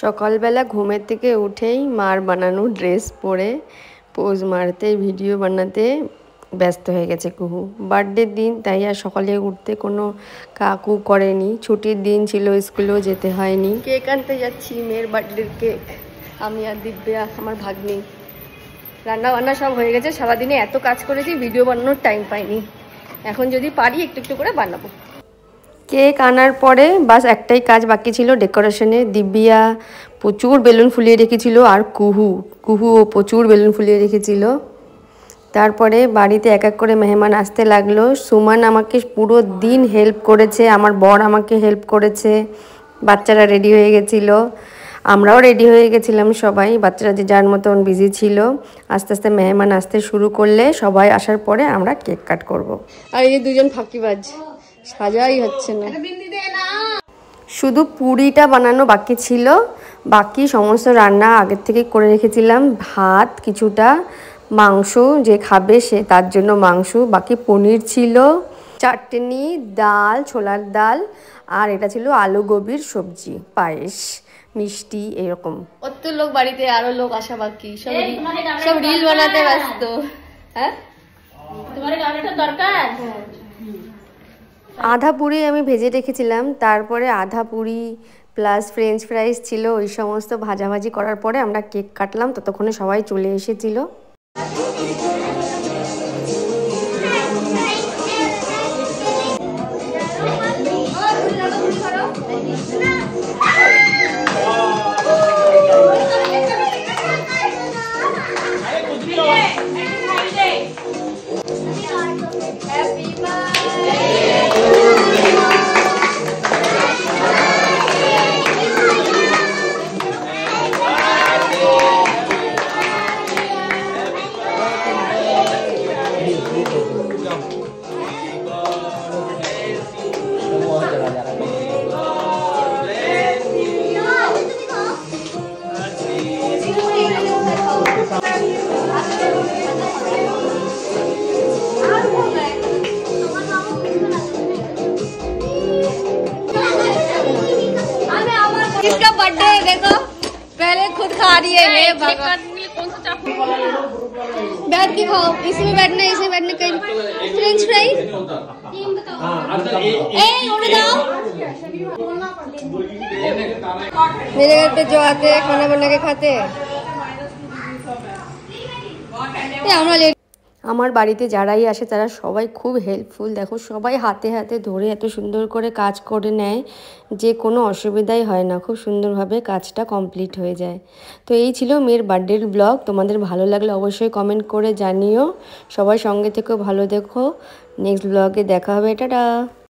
সকালবেলা ঘুমের থেকে উঠেই মার বানানো ড্রেস পরে পোজ মারতে ভিডিও বানাতে ব্যস্ত হয়ে গেছে কুহু। বার্থডের দিন তাই আর সকালে উঠতে কোনো কাকু করেনি, ছুটির দিন ছিল, স্কুলেও যেতে হয়নি। কেক আনতে যাচ্ছি, মেয়ের বার্থডের কেক। আমি আর দিব্যা, আমার ভাগ্নি। রান্না বান্না সব হয়ে গেছে, সারাদিনে এত কাজ করেছি ভিডিও বানানোর টাইম পাইনি। এখন যদি পারি একটু একটু করে বানাবো। কেক আনার পরে বাস একটাই কাজ বাকি ছিল, ডেকোরেশনে। দিব্যা প্রচুর বেলুন ফুলিয়ে রেখেছিল, আর কুহুও প্রচুর বেলুন ফুলিয়ে রেখেছিল। তারপরে বাড়িতে এক এক করে মেহমান আসতে লাগলো। সুমান আমাকে পুরো দিন হেল্প করেছে, আমার বর আমাকে হেল্প করেছে। বাচ্চারা রেডি হয়ে গেছিলো, আমরাও রেডি হয়ে গেছিলাম সবাই। বাচ্চারা যে যার মতন বিজি ছিল। আস্তে আস্তে মেহমান আসতে শুরু করলে সবাই আসার পরে আমরা কেক কাট করব। আর এই দুজন ফাঁকিবাজ, সাজাই হচ্ছে না। শুধু পুরিটা বানানো বাকি ছিল, বাকি সমস্ত রান্না আগের থেকে করে রেখেছিলাম। ভাত কিছুটা, মাংস যে খাবে সে তার জন্য মাংস, বাকি পনির ছিল, চাটনি, ডাল, ছোলার ডাল, আর এটা ছিল আলু গোবির সবজি, পায়েস, মিষ্টি, এরকম। কত লোক বাড়িতে, আরো লোক আসা বাকি, সব রিল বানাতে ব্যস্ত। হ্যাঁ, তোমার গাড়িটা দরকার। আধা পুরি আমি ভেজে রেখেছিলাম, তারপরে আধা পুরি প্লাস ফ্রেঞ্চ ফ্রাইস ছিল। ওই সমস্ত ভাজাভাজি করার পরে আমরা কেক কাটলাম, ততক্ষণে সবাই চলে এসেছিল। इसका बर्थडे है, देखो पहले खुद खा रही है। बैठ के खाओ, इसमें बैठना, इसमें बैठने। कहीं फ्रेंच फ्राई मेरे घर पे जो आते हैं खाना बना के खाते हैं। আমার বাড়িতে যারাই আসে তারা সবাই খুব হেল্পফুল। দেখো সবাই হাতে হাতে ধরে এত সুন্দর করে কাজ করে নেয় যে কোনো অসুবিধাই হয় না, খুব সুন্দরভাবে কাজটা কমপ্লিট হয়ে যায়। তো এই ছিল মেয়ের বার্থডের ব্লগ। তোমাদের ভালো লাগলে অবশ্যই কমেন্ট করে জানিও। সবাই সঙ্গে থেকেও ভালো দেখো। নেক্সট ব্লগে দেখা হবে, টাটা।